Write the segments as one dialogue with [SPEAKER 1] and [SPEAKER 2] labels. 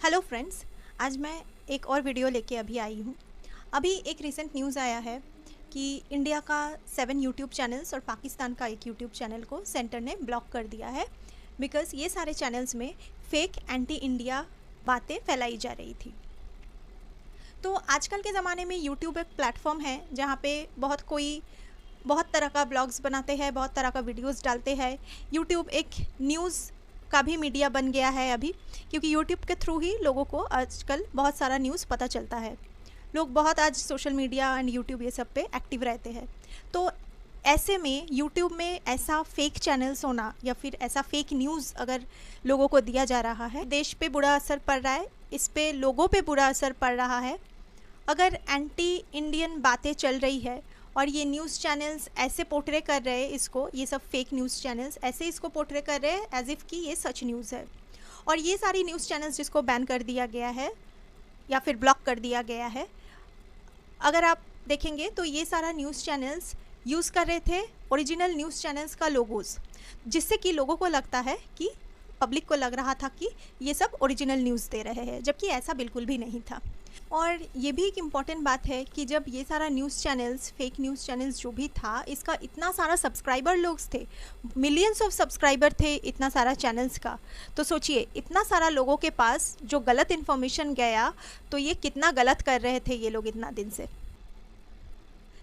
[SPEAKER 1] Hello friends, आज मैं एक और वीडियो लेके अभी आई हूँ। अभी एक रिसेंट न्यूज़ आया है कि इंडिया का 7 यूट्यूब चैनल्स और पाकिस्तान का एक यूट्यूब चैनल को सेंटर ने ब्लॉक कर दिया है बिकॉज़ ये सारे चैनल्स में फेक एंटी इंडिया बातें फैलाई जा रही थी। तो आजकल के ज़माने में यूट्यूब एक प्लेटफॉर्म है जहाँ पे बहुत तरह का ब्लॉग्स बनाते हैं, बहुत तरह का वीडियोस डालते हैं। यूट्यूब एक न्यूज़ का भी मीडिया बन गया है अभी, क्योंकि यूट्यूब के थ्रू ही लोगों को आजकल बहुत सारा न्यूज़ पता चलता है। लोग बहुत आज सोशल मीडिया एंड यूट्यूब ये सब पे एक्टिव रहते हैं। तो ऐसे में यूट्यूब में ऐसा फेक चैनल्स होना या फिर ऐसा फेक न्यूज़ अगर लोगों को दिया जा रहा है, देश पे बुरा असर पड़ रहा है, इस पे लोगों पे बुरा असर पड़ रहा है। अगर एंटी इंडियन बातें चल रही है और ये न्यूज़ चैनल्स ऐसे पोर्ट्रे कर रहे हैं इसको, ये सब फेक न्यूज़ चैनल्स ऐसे इसको पोर्ट्रे कर रहे हैं एज इफ़ कि ये सच न्यूज़ है। और ये सारी न्यूज़ चैनल्स जिसको बैन कर दिया गया है या फिर ब्लॉक कर दिया गया है, अगर आप देखेंगे तो ये सारा न्यूज़ चैनल्स यूज़ कर रहे थे ओरिजिनल न्यूज़ चैनल्स का लोगोज़, जिससे कि लोगों को लगता है कि पब्लिक को लग रहा था कि ये सब ओरिजिनल न्यूज़ दे रहे हैं, जबकि ऐसा बिल्कुल भी नहीं था। और ये भी एक इम्पॉर्टेंट बात है कि जब ये सारा news channels, fake news channels जो भी था, इसका इतना सारा सब्सक्राइबर लोग थे, मिलियंस ऑफ सब्सक्राइबर थे इतना सारा चैनल्स का। तो सोचिए, इतना सारा लोगों के पास जो गलत इन्फॉर्मेशन गया, तो ये कितना गलत कर रहे थे ये लोग इतना दिन से।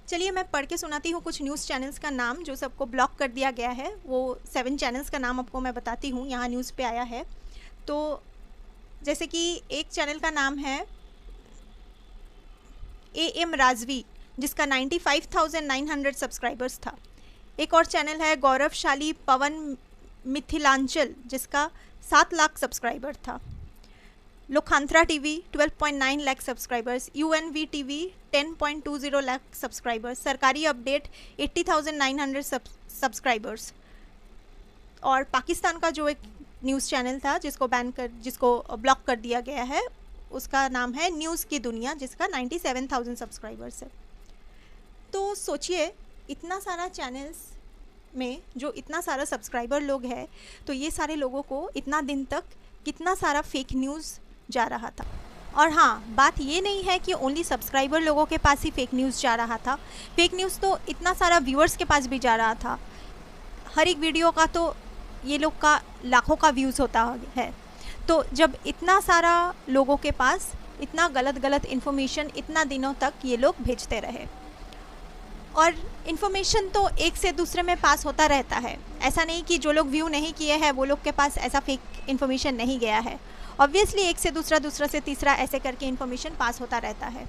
[SPEAKER 1] चलिए मैं पढ़ के सुनाती हूँ कुछ न्यूज़ चैनल्स का नाम जो सबको ब्लॉक कर दिया गया है। वो 7 चैनल्स का नाम आपको मैं बताती हूँ, यहाँ न्यूज़ पे आया है। तो जैसे कि एक चैनल का नाम है AM राजवी, जिसका 95,900 सब्सक्राइबर्स था। एक और चैनल है गौरवशाली पवन मिथिलांचल, जिसका 7 लाख सब्सक्राइबर था। Lokantara TV 12.9 lakh subscribers, UNV TV 10.20 lakh subscribers, सरकारी अपडेट 80,900 सब्सक्राइबर्स। और पाकिस्तान का जो एक न्यूज़ चैनल था जिसको ब्लॉक कर दिया गया है, उसका नाम है न्यूज़ की दुनिया, जिसका 97,000 सब्सक्राइबर्स है। तो सोचिए, इतना सारा चैनल्स में जो इतना सारा सब्सक्राइबर लोग हैं, तो ये सारे लोगों को इतना दिन तक कितना सारा फेक न्यूज़ जा रहा था। और हाँ, बात ये नहीं है कि ओनली सब्सक्राइबर लोगों के पास ही फेक न्यूज़ जा रहा था। फेक न्यूज़ तो इतना सारा व्यूअर्स के पास भी जा रहा था। हर एक वीडियो का तो ये लोग का लाखों का व्यूज़ होता है। तो जब इतना सारा लोगों के पास इतना गलत इन्फॉर्मेशन इतना दिनों तक ये लोग भेजते रहे, और इन्फॉर्मेशन तो एक से दूसरे में पास होता रहता है। ऐसा नहीं कि जो लोग व्यू नहीं किए हैं वो लोग के पास ऐसा फेक इन्फॉर्मेशन नहीं गया है। ऑब्वियसली एक से दूसरा से तीसरा ऐसे करके इन्फॉर्मेशन पास होता रहता है।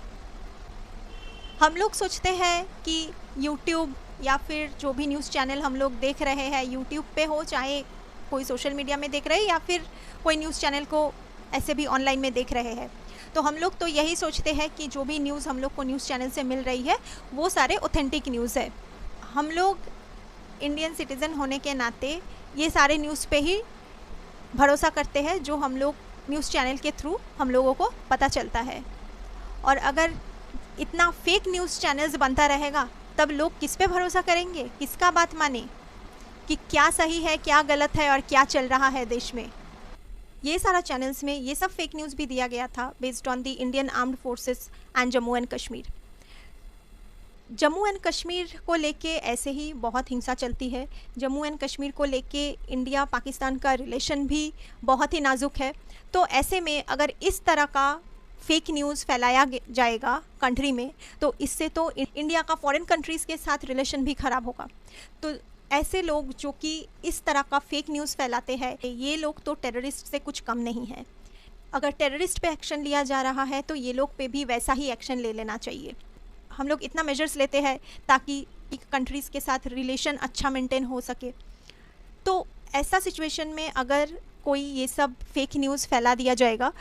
[SPEAKER 1] हम लोग सोचते हैं कि यूट्यूब या फिर जो भी न्यूज़ चैनल हम लोग देख रहे हैं, यूट्यूब पे हो, चाहे कोई सोशल मीडिया में देख रहे हैं या फिर कोई न्यूज़ चैनल को ऐसे भी ऑनलाइन में देख रहे हैं, तो हम लोग तो यही सोचते हैं कि जो भी न्यूज़ हम लोग को न्यूज़ चैनल से मिल रही है वो सारे ऑथेंटिक न्यूज़ है। हम लोग इंडियन सिटीज़न होने के नाते ये सारे न्यूज़ पे ही भरोसा करते हैं जो हम लोग न्यूज़ चैनल के थ्रू हम लोगों को पता चलता है। और अगर इतना फेक न्यूज़ चैनल्स बनता रहेगा, तब लोग किस पे भरोसा करेंगे, किसका बात माने कि क्या सही है, क्या गलत है और क्या चल रहा है देश में। ये सारा चैनल्स में ये सब फेक न्यूज़ भी दिया गया था based on the Indian armed forces and Jammu and Kashmir. Jammu and Kashmir को लेके ऐसे ही बहुत हिंसा चलती है। जम्मू एंड कश्मीर को लेके इंडिया पाकिस्तान का रिलेशन भी बहुत ही नाजुक है। तो ऐसे में अगर इस तरह का फेक न्यूज़ फैलाया जाएगा कंट्री में, तो इससे तो इंडिया का फॉरेन कंट्रीज़ के साथ रिलेशन भी ख़राब होगा। तो ऐसे लोग जो कि इस तरह का फेक न्यूज़ फैलाते हैं, ये लोग तो टेररिस्ट से कुछ कम नहीं है। अगर टेररिस्ट पे एक्शन लिया जा रहा है तो ये लोग पे भी वैसा ही एक्शन ले लेना चाहिए। हम लोग इतना मेजर्स लेते हैं ताकि कंट्रीज़ के साथ रिलेशन अच्छा मेंटेन हो सके। तो ऐसा सिचुएशन में अगर कोई ये सब फेक न्यूज़ फैला दिया जाएगा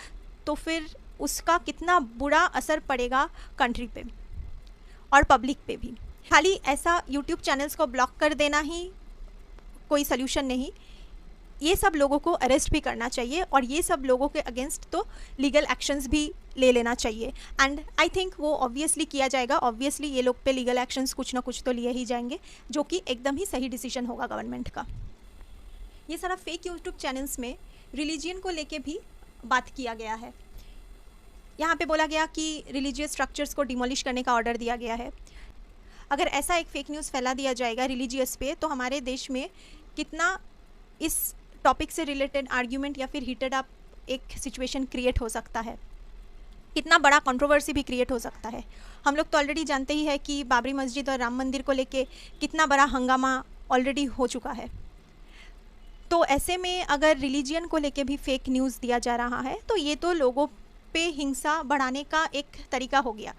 [SPEAKER 1] तो फिर उसका कितना बुरा असर पड़ेगा कंट्री पे और पब्लिक पे भी। खाली ऐसा यूट्यूब चैनल्स को ब्लॉक कर देना ही कोई सल्यूशन नहीं, ये सब लोगों को अरेस्ट भी करना चाहिए और ये सब लोगों के अगेंस्ट तो लीगल एक्शंस भी ले लेना चाहिए। एंड आई थिंक वो ऑब्वियसली किया जाएगा। ऑब्वियसली ये लोग पे लीगल एक्शंस कुछ ना कुछ तो लिए ही जाएंगे, जो कि एकदम ही सही डिसीजन होगा गवर्नमेंट का। ये सारा फेक यूट्यूब चैनल्स में रिलीजियन को लेके भी बात किया गया है। यहाँ पे बोला गया कि रिलीजियस स्ट्रक्चर्स को डिमोलिश करने का ऑर्डर दिया गया है। अगर ऐसा एक फेक न्यूज़ फैला दिया जाएगा रिलीजियस पे, तो हमारे देश में कितना इस टॉपिक से रिलेटेड आर्ग्यूमेंट या फिर हीटेड अप एक सिचुएशन क्रिएट हो सकता है, कितना बड़ा कंट्रोवर्सी भी क्रिएट हो सकता है। हम लोग तो ऑलरेडी जानते ही है कि बाबरी मस्जिद और राम मंदिर को लेके कितना बड़ा हंगामा ऑलरेडी हो चुका है। तो ऐसे में अगर रिलीजियन को लेके भी फेक न्यूज़ दिया जा रहा है तो ये तो लोगों पे हिंसा बढ़ाने का एक तरीका हो गया।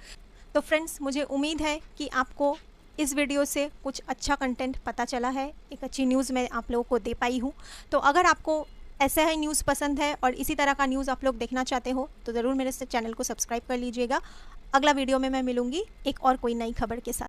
[SPEAKER 1] तो फ्रेंड्स, मुझे उम्मीद है कि आपको इस वीडियो से कुछ अच्छा कंटेंट पता चला है, एक अच्छी न्यूज़ मैं आप लोगों को दे पाई हूँ। तो अगर आपको ऐसा ही न्यूज़ पसंद है और इसी तरह का न्यूज़ आप लोग देखना चाहते हो तो ज़रूर मेरे चैनल को सब्सक्राइब कर लीजिएगा। अगला वीडियो में मैं मिलूँगी एक और कोई नई खबर के साथ।